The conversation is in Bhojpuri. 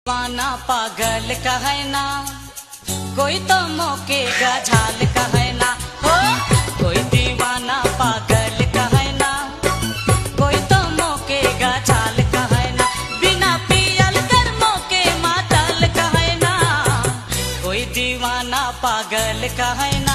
दीवाना पागल कहे ना, कोई तो मौके का झाल कहे ना। हो कोई दीवाना पागल कहे ना, कोई तो मौके का झाल कहे ना। बिना पियल कर मौके मातल कहे ना, कोई दीवाना पागल कहे ना।